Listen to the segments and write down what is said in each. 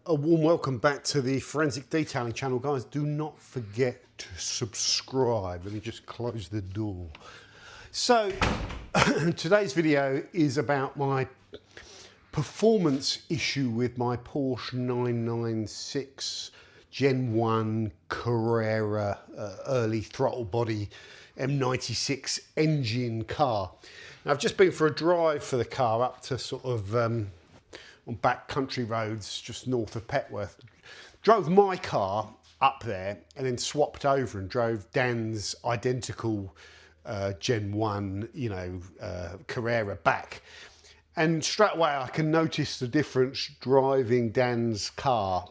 A warm welcome back to the Forensic Detailing channel, guys. Do not forget to subscribe. Let me just close the door. So today's video is about my performance issue with my Porsche 996 Gen 1 Carrera early throttle body M96 engine car. Now, I've just been for a drive for the car up to sort of on back country roads just north of Petworth. Drove my car up there and then swapped over and drove Dan's identical Gen 1, Carrera back. And straight away I can notice the difference driving Dan's car.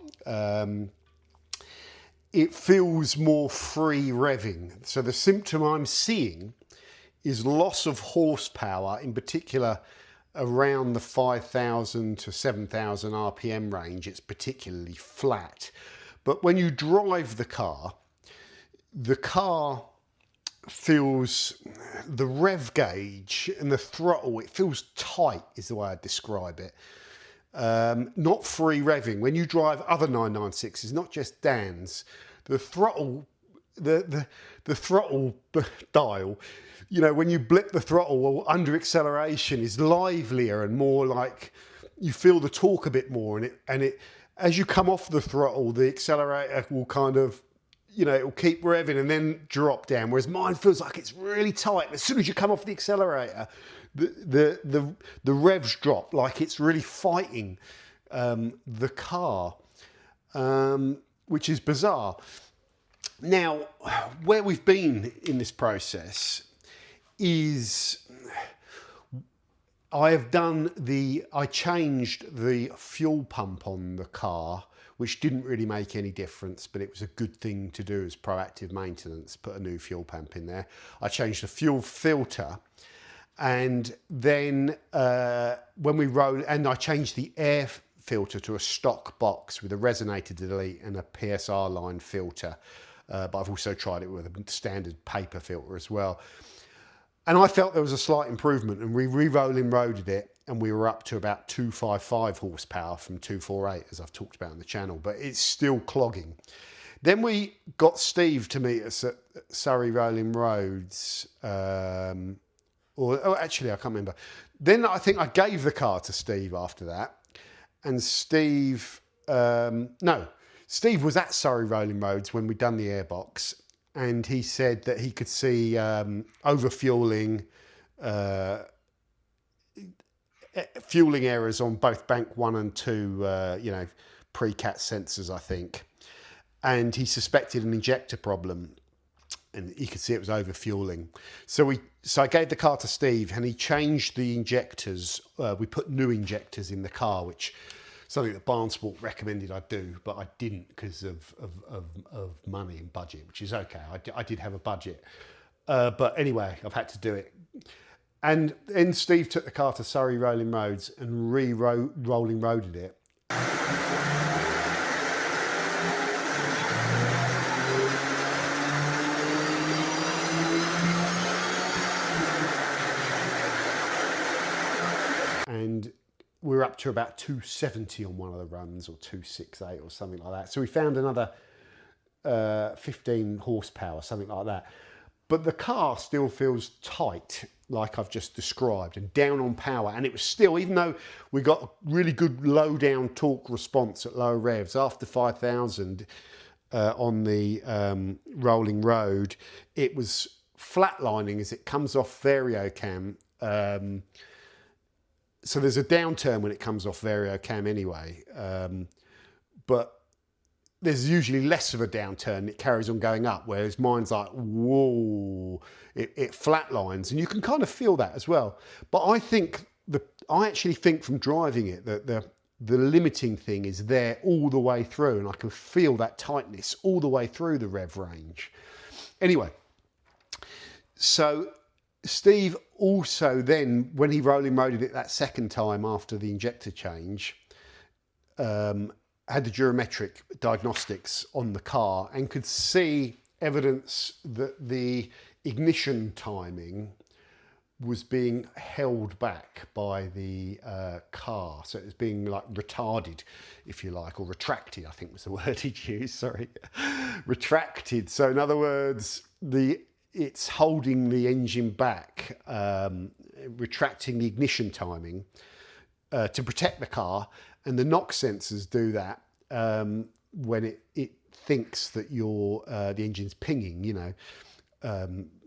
It feels more free revving. So the symptom I'm seeing is loss of horsepower, in particular around the 5,000 to 7,000 RPM range. It's particularly flat. But when you drive the car feels, the rev gauge and the throttle, it feels tight is the way I describe it. Not free revving. When you drive other 996s, not just Dan's, the throttle, the throttle dial, you know, when you blip the throttle under acceleration is livelier and more like you feel the torque a bit more, and it as you come off the throttle, the accelerator will kind of, you know, it will keep revving and then drop down, whereas mine feels like it's really tight. As soon as you come off the accelerator, the revs drop like it's really fighting the car, which is bizarre. Now, where we've been in this process is I changed the fuel pump on the car, which didn't really make any difference, but it was a good thing to do as proactive maintenance, put a new fuel pump in there. I changed the fuel filter, and then when we rode, and I changed the air filter to a stock box with a resonator delete and a PSR line filter. But I've also tried it with a standard paper filter as well. And I felt there was a slight improvement, and we re-rolling roaded it, and we were up to about 255 horsepower from 248, as I've talked about on the channel, but it's still clogging. Then we got Steve to meet us at Surrey Rolling Roads, actually I can't remember. Then I think I gave the car to Steve after that, and Steve, Steve was at Surrey Rolling Roads when we'd done the airbox, and he said that he could see overfueling, fueling errors on both bank 1 and 2, pre-cat sensors, I think. And he suspected an injector problem, and he could see it was overfueling. So I gave the car to Steve, and he changed the injectors. We put new injectors in the car, which something that Barnsport recommended I do, but I didn't because of money and budget, which is okay. I did have a budget. But anyway, I've had to do it. And then Steve took the car to Surrey Rolling Roads and rolling roaded it. And we're up to about 270 on one of the runs, or 268 or something like that. So we found another 15 horsepower, something like that. But the car still feels tight, like I've just described, and down on power. And it was still, even though we got a really good low down torque response at low revs, after 5,000 on the rolling road, it was flatlining as it comes off variocam. So there's a downturn when it comes off variocam anyway, but there's usually less of a downturn. It carries on going up, whereas mine's like, whoa, it flatlines, and you can kind of feel that as well. But I actually think from driving it that the limiting thing is there all the way through, and I can feel that tightness all the way through the rev range. Anyway, so Steve also then, when he rolling roaded it that second time after the injector change, had the geometric diagnostics on the car and could see evidence that the ignition timing was being held back by the car. So it was being like retarded, if you like, or retracted, I think was the word he'd used, sorry. Retracted. So in other words, it's holding the engine back, retracting the ignition timing to protect the car. And the knock sensors do that when it thinks that the engine's pinging,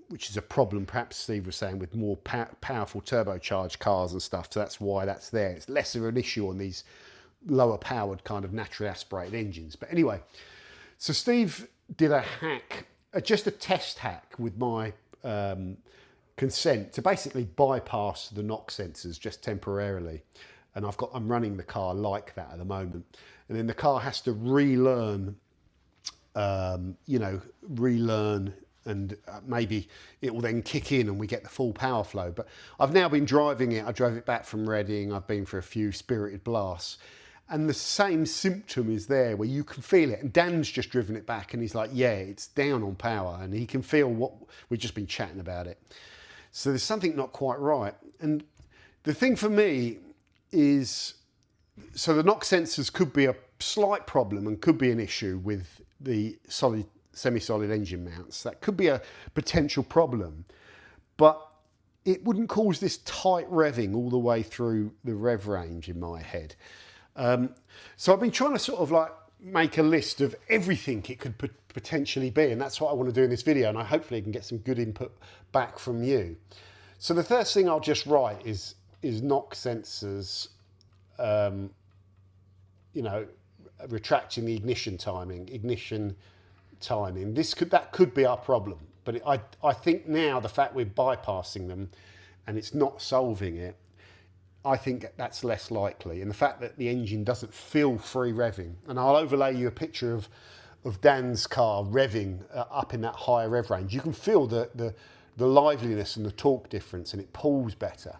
which is a problem, perhaps Steve was saying, with more powerful turbocharged cars and stuff. So that's why that's there. It's less of an issue on these lower powered kind of naturally aspirated engines. But anyway, so Steve did a hack, just a test hack with my consent to basically bypass the knock sensors just temporarily. And I'm running the car like that at the moment. And then the car has to relearn, and maybe it will then kick in and we get the full power flow. But I've now been driving it. I drove it back from Reading. I've been for a few spirited blasts. And the same symptom is there where you can feel it. And Dan's just driven it back and he's like, yeah, it's down on power. And he can feel what we've just been chatting about it. So there's something not quite right. And the thing for me is, so the knock sensors could be a slight problem and could be an issue with the semi-solid engine mounts. That could be a potential problem, but it wouldn't cause this tight revving all the way through the rev range in my head. So I've been trying to sort of like make a list of everything it could potentially be, and that's what I want to do in this video, and I hopefully can get some good input back from you. So the first thing I'll just write is knock sensors, retracting the ignition timing. That could be our problem, but I think now the fact we're bypassing them and it's not solving it, I think that's less likely. And the fact that the engine doesn't feel free revving, and I'll overlay you a picture of Dan's car revving up in that higher rev range. You can feel the liveliness and the torque difference, and it pulls better.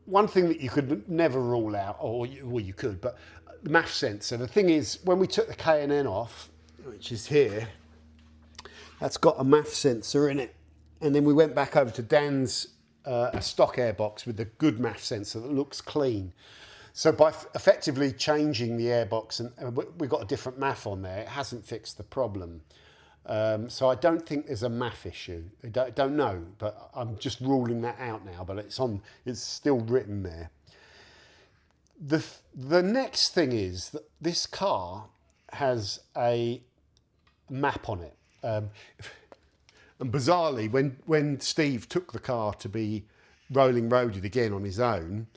One thing that you could never rule out, well you could, but the MAF sensor. The thing is, when we took the K&N off, which is here, that's got a MAF sensor in it. And then we went back over to Dan's a stock airbox with a good MAF sensor that looks clean. So by effectively changing the airbox, and we've got a different MAF on there, it hasn't fixed the problem. So I don't think there's a MAF issue. I don't know, but I'm just ruling that out now, but it's still written there. The next thing is that this car has a map on it. And bizarrely, when Steve took the car to be rolling roaded again on his own,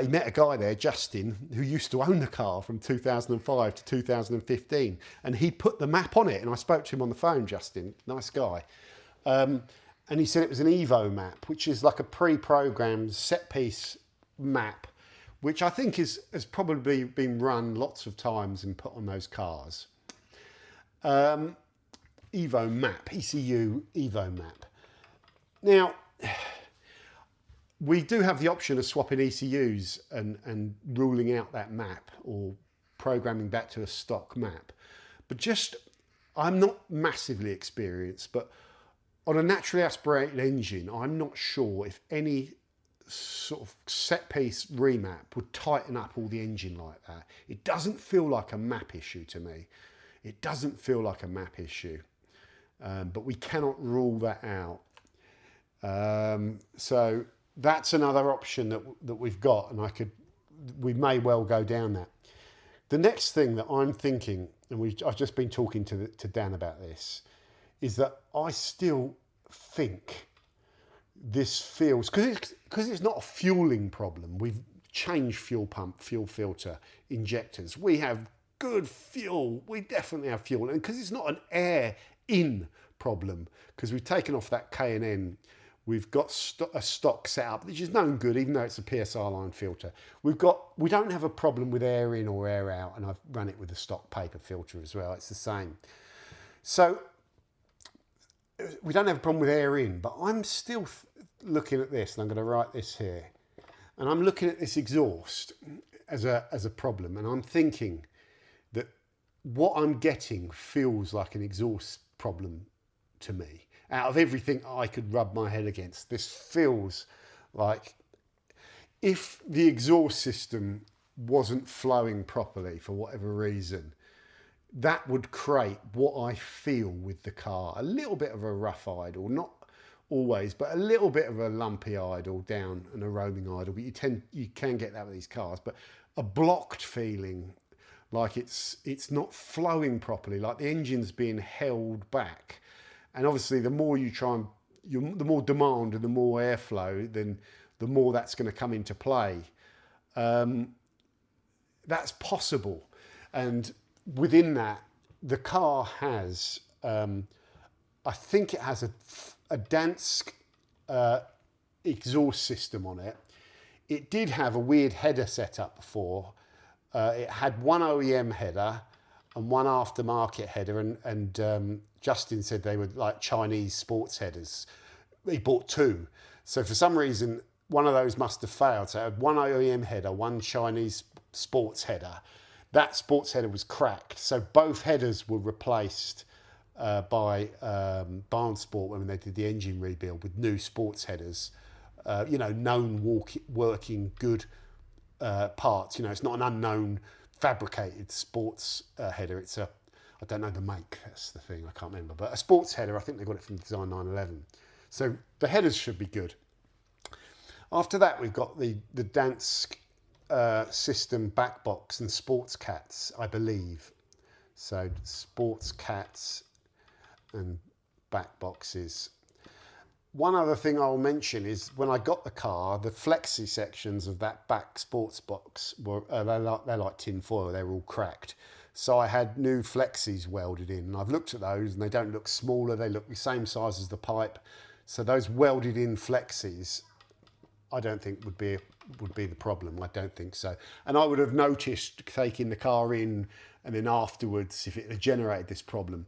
he met a guy there, Justin, who used to own the car from 2005 to 2015. And he put the map on it. And I spoke to him on the phone, Justin, nice guy. And he said it was an Evo map, which is like a pre-programmed set piece map, which I think has probably been run lots of times and put on those cars. Evo map, ECU Evo map. Now, we do have the option of swapping ECUs and ruling out that map or programming back to a stock map. But I'm not massively experienced, but on a naturally aspirated engine, I'm not sure if any sort of set piece remap would tighten up all the engine like that. It doesn't feel like a map issue to me. It doesn't feel like a map issue, but we cannot rule that out. So that's another option that we've got, and we may well go down that. The next thing that I'm thinking, and I've just been talking to Dan about this, is that I still think this feels, because it's not a fueling problem. We've changed fuel pump, fuel filter, injectors. We have good fuel. We definitely have fuel, and because it's not an air in problem, because we've taken off that K&N. We've got a stock setup, which is known good, even though it's a PSR line filter. We don't have a problem with air in or air out, and I've run it with a stock paper filter as well. It's the same. So we don't have a problem with air in, but I'm still looking at this, and I'm going to write this here, and I'm looking at this exhaust as a problem, and I'm thinking that what I'm getting feels like an exhaust problem to me. Out of everything I could rub my head against, this feels like if the exhaust system wasn't flowing properly for whatever reason, that would create what I feel with the car. A little bit of a rough idle, not always, but a little bit of a lumpy idle down and a roaming idle. But you can get that with these cars, but a blocked feeling, like it's not flowing properly, like the engine's being held back. And obviously the more you try and, the more demand and the more airflow, then the more that's going to come into play. That's possible. And within that, the car has, I think it has a Dansk exhaust system on it. It did have a weird header setup before. It had one OEM header and one aftermarket header, and Justin said they were like Chinese sports headers. He bought two. So for some reason, one of those must have failed. So it had one OEM header, one Chinese sports header. That sports header was cracked. So both headers were replaced by Barnsport when they did the engine rebuild with new sports headers. Known working good parts. It's not an unknown fabricated sports header. It's I don't know the make, that's the thing, I can't remember. But a sports header, I think they got it from Design 911. So the headers should be good. After that, we've got the Dansk system back box and sports cats, I believe. So sports cats and back boxes. One other thing I'll mention is when I got the car, the flexi sections of that back sports box were they're like tin foil. They're all cracked. So I had new flexis welded in, and I've looked at those, and they don't look smaller. They look the same size as the pipe. So those welded in flexis, I don't think would be the problem. I don't think so. And I would have noticed taking the car in and then afterwards if it had generated this problem.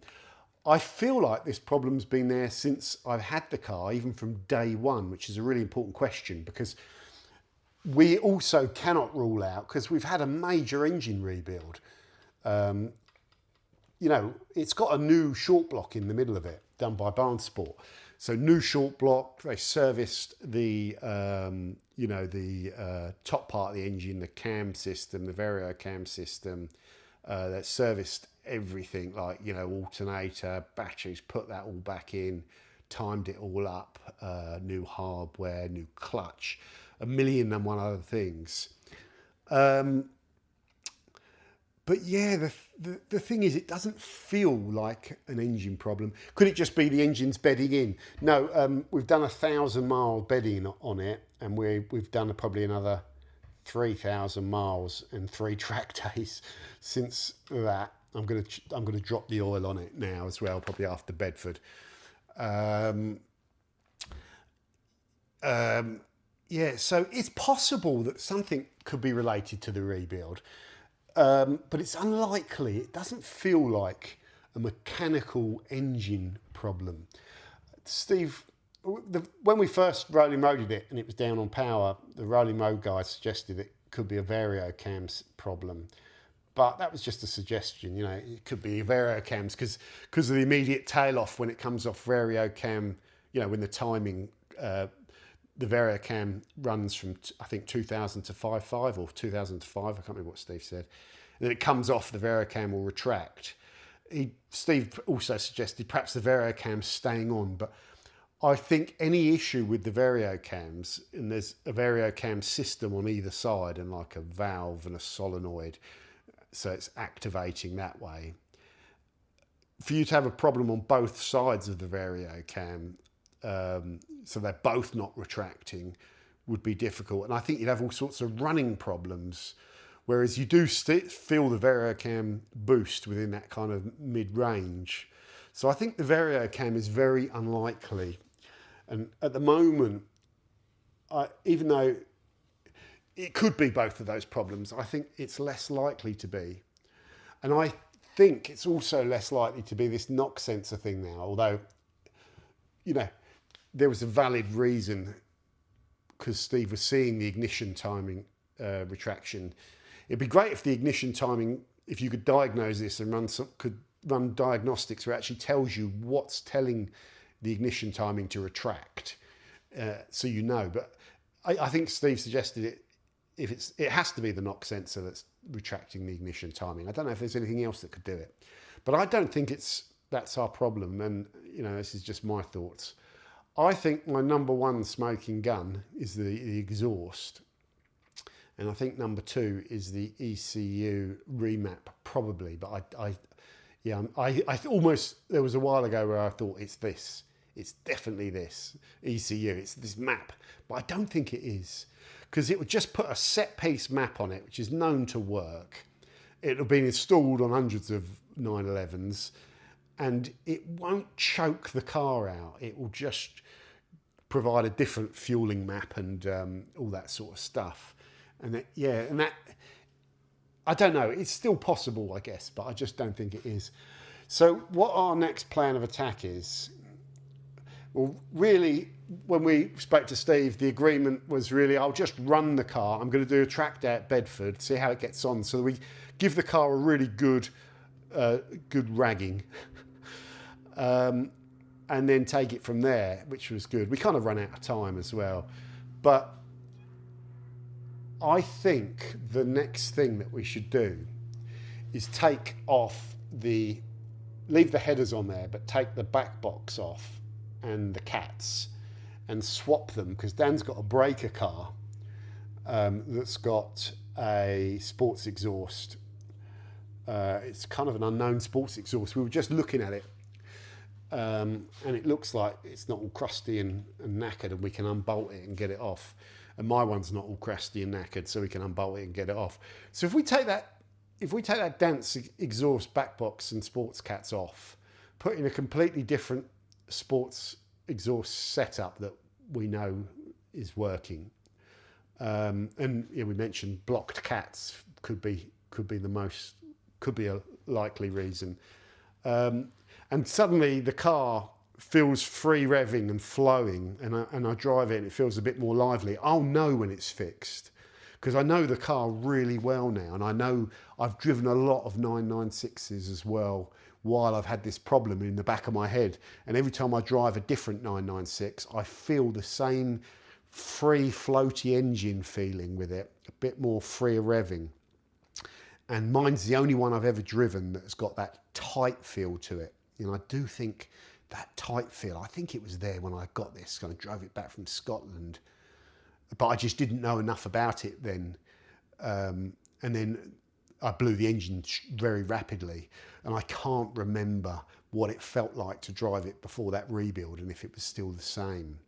I feel like this problem's been there since I've had the car, even from day one, which is a really important question, because we also cannot rule out, because we've had a major engine rebuild. It's got a new short block in the middle of it, done by Barnsport. So new short block, they serviced the top part of the engine, the cam system, the Vario cam system, that serviced everything, like, alternator, batteries, put that all back in, timed it all up, new hardware, new clutch, a million and one other things. But yeah, the thing is, it doesn't feel like an engine problem. Could it just be the engine's bedding in? No, we've done 1,000-mile bedding on it, and we've done probably another 3,000 miles and 3 track days since that. I'm gonna drop the oil on it now as well, probably after Bedford. So it's possible that something could be related to the rebuild. But it's unlikely. It doesn't feel like a mechanical engine problem. Steve, when we first rolling roaded it and it was down on power, the rolling road guy suggested it could be a Vario cams problem. But that was just a suggestion, it could be Vario cams because of the immediate tail off when it comes off Vario cam, when the timing, the Vario cam runs from, I think, 2000 to 5.5 or 2000 to 5, I can't remember what Steve said. And then it comes off, the Vario cam will retract. Steve also suggested perhaps the Vario cam's staying on, but I think any issue with the Vario cams, and there's a Vario cam system on either side and like a valve and a solenoid, so it's activating that way. For you to have a problem on both sides of the Vario cam, so they're both not retracting, would be difficult. And I think you'd have all sorts of running problems, whereas you do feel the Vario cam boost within that kind of mid-range. So I think the Vario cam is very unlikely. And at the moment, even though it could be both of those problems, I think it's less likely to be. And I think it's also less likely to be this knock sensor thing now, although you know, there was a valid reason, because Steve was seeing the ignition timing retraction. It'd be great if the ignition timing, if you could diagnose this and could run diagnostics where it actually tells you what's telling the ignition timing to retract, so you know. But I think Steve suggested it. It has to be the knock sensor that's retracting the ignition timing. I don't know if there's anything else that could do it, but I don't think that's our problem. And you know, this is just my thoughts. I think my number one smoking gun is the exhaust, and I think number two is the ECU remap, probably. But I almost, there was a while ago where I thought it's definitely this ECU, it's this map, but I don't think it is. Because it would just put a set piece map on it, which is known to work. It'll be installed on hundreds of 911s, and it won't choke the car out. It will just provide a different fueling map and all that sort of stuff. And that, I don't know. It's still possible, I guess, but I just don't think it is. So what our next plan of attack is, well, really, when we spoke to Steve, the agreement was really, I'll just run the car. I'm going to do a track day at Bedford, see how it gets on. So we give the car a really good ragging, and then take it from there, which was good. We kind of run out of time as well. But I think the next thing that we should do is leave the headers on there, but take the back box off and the cats and swap them, because Dan's got a breaker car that's got a sports exhaust. It's kind of an unknown sports exhaust. We were just looking at it, and it looks like it's not all crusty and knackered, and we can unbolt it and get it off. And my one's not all crusty and knackered, so we can unbolt it and get it off. So if we take that dance exhaust back box and sports cats off, put in a completely different sports exhaust setup that we know is working, and we mentioned blocked cats could be a likely reason, and suddenly the car feels free revving and flowing, and I drive it and it feels a bit more lively. I'll know when it's fixed, because I know the car really well now, and I know I've driven a lot of 996s as well while I've had this problem in the back of my head. And every time I drive a different 996, I feel the same free floaty engine feeling with it, a bit more freer revving. And mine's the only one I've ever driven that's got that tight feel to it. You know, I do think that tight feel, I think it was there when I got this, I drove it back from Scotland, but I just didn't know enough about it then. And then I blew the engine very rapidly, and I can't remember what it felt like to drive it before that rebuild, and if it was still the same.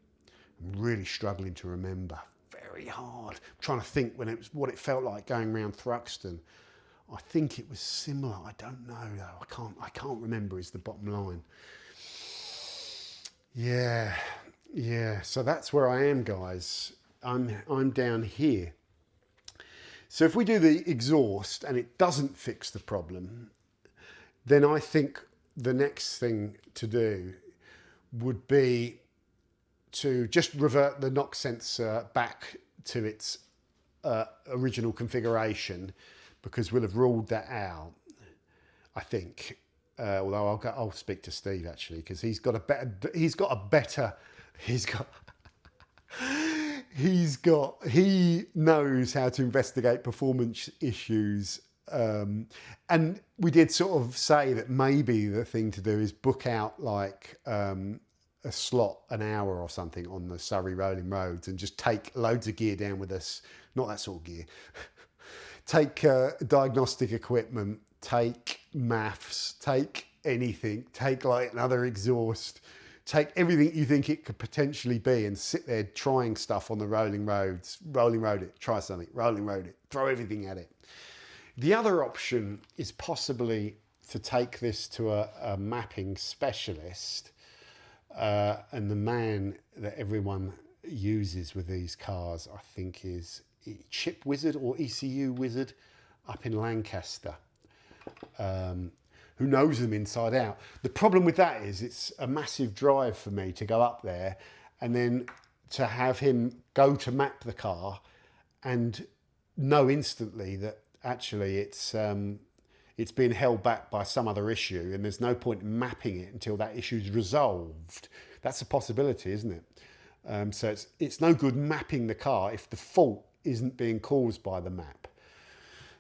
I'm really struggling to remember, very hard. I'm trying to think what it felt like going around Thruxton. I think it was similar. I don't know though. I can't remember is the bottom line. Yeah. So that's where I am, guys. I'm down here. So if we do the exhaust and it doesn't fix the problem, then I think the next thing to do would be to just revert the knock sensor back to its original configuration, because we'll have ruled that out, I think. Although I'll speak to Steve actually, because he knows how to investigate performance issues. And we did sort of say that maybe the thing to do is book out like a slot an hour or something on the Surrey rolling roads and just take loads of gear down with us. Not that sort of gear. Take diagnostic equipment, take maths, take anything, take like another exhaust, take everything you think it could potentially be and sit there trying stuff on the rolling roads, rolling road it, try something, rolling road it, throw everything at it. The other option is possibly to take this to a mapping specialist, and the man that everyone uses with these cars, I think, is Chip Wizard or ECU Wizard up in Lancaster. who knows them inside out. The problem with that is it's a massive drive for me to go up there and then to have him go to map the car and know instantly that actually it's been held back by some other issue, and there's no point in mapping it until that issue's resolved. That's a possibility, isn't it? So it's no good mapping the car if the fault isn't being caused by the map.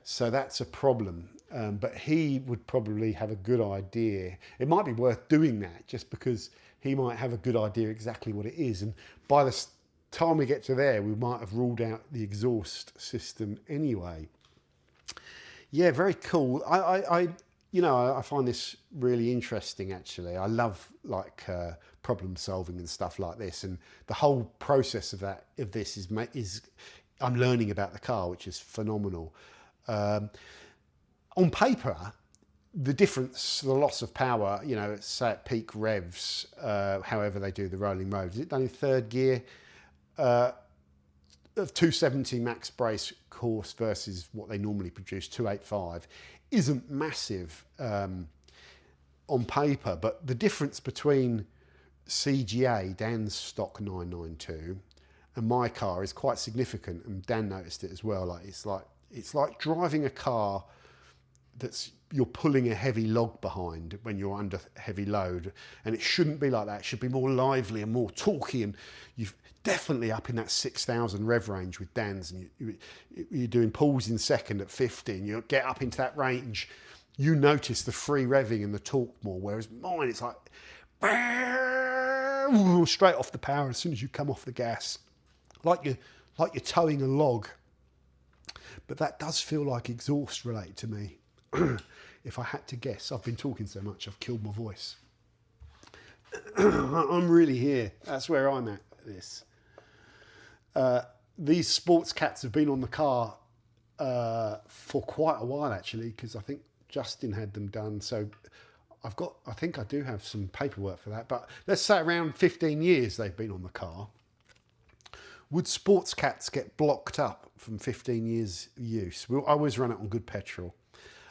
So that's a problem. But he would probably have a good idea. It might be worth doing that just because he might have a good idea exactly what it is. And by the time we get to there, we might have ruled out the exhaust system anyway. Yeah, very cool. I find this really interesting, actually. I love problem solving and stuff like this, and the whole process of this is I'm learning about the car, which is phenomenal. On paper, the difference, the loss of power, say at peak revs, however they do the rolling roads, is it done in third gear? Of 270 max brace course versus what they normally produce, 285, isn't massive on paper, but the difference between CGA, Dan's stock 992, and my car is quite significant, and Dan noticed it as well. It's like driving a car you're pulling a heavy log behind when you're under heavy load, and it shouldn't be like that. It should be more lively and more torquey, and you've definitely up in that 6,000 rev range with Dan's, and you're doing pulls in second at 50, and you get up into that range, you notice the free revving and the torque more, whereas mine, it's like straight off the power as soon as you come off the gas, like you're towing a log. But that does feel like exhaust related to me. If I had to guess, I've been talking so much, I've killed my voice. I'm really here. That's where I'm at this. These sports cats have been on the car for quite a while, actually, because I think Justin had them done. So I think I do have some paperwork for that, but let's say around 15 years they've been on the car. Would sports cats get blocked up from 15 years use? I always run it on good petrol.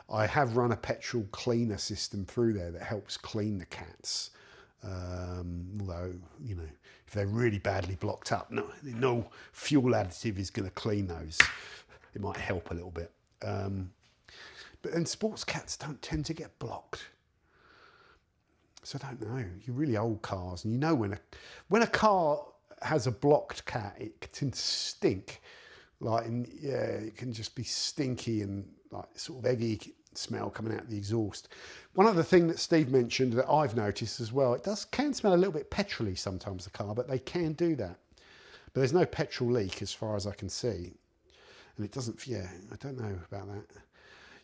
I have run a petrol cleaner system through there that helps clean the cats. Although, if they're really badly blocked up, no fuel additive is going to clean those. It might help a little bit. But then sports cats don't tend to get blocked. So I don't know. You're really old cars, and when a car has a blocked cat, it can stink. It can just be stinky and sort of eggy smell coming out of the exhaust. One other thing that Steve mentioned that I've noticed as well, can smell a little bit petrol-y sometimes, the car, but they can do that. But there's no petrol leak as far as I can see. And it doesn't, I don't know about that.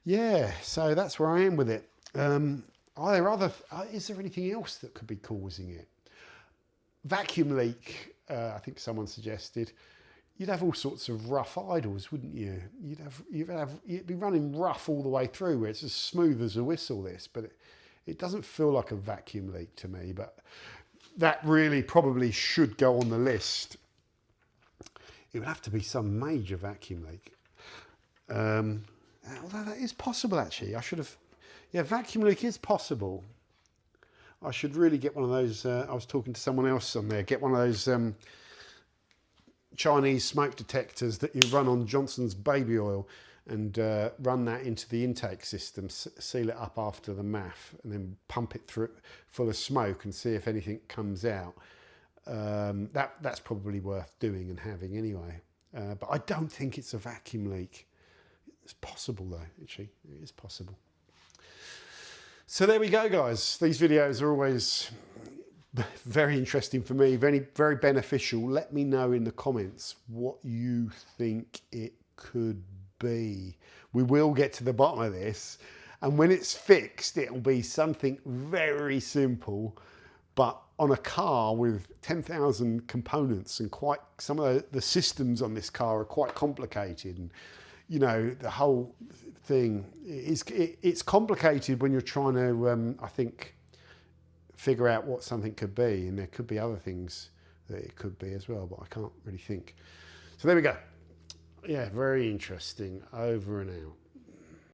Yeah, so that's where I am with it. Is there anything else that could be causing it? Vacuum leak, I think someone suggested. You'd have all sorts of rough idles, wouldn't you? You'd be running rough all the way through, where it's as smooth as a whistle, but it doesn't feel like a vacuum leak to me. But that really probably should go on the list. It would have to be some major vacuum leak. Although that is possible, actually. Vacuum leak is possible. I should really get one of those. I was talking to someone else on there. Get one of those Chinese smoke detectors that you run on Johnson's baby oil, and run that into the intake system, seal it up after the MAF, and then pump it through full of smoke and see if anything comes out. That's probably worth doing and having anyway. But I don't think it's a vacuum leak. It's possible though, actually. It is possible. So there we go, guys. These videos are always very interesting for me, very, very beneficial. Let me know in the comments what you think it could be. We will get to the bottom of this, and when it's fixed, it'll be something very simple, but on a car with 10,000 components, and some of the systems on this car are quite complicated, and the whole thing it's complicated when you're trying to I think figure out what something could be, and there could be other things that it could be as well, but I can't really think. So there we go. Yeah, very interesting. Over and out.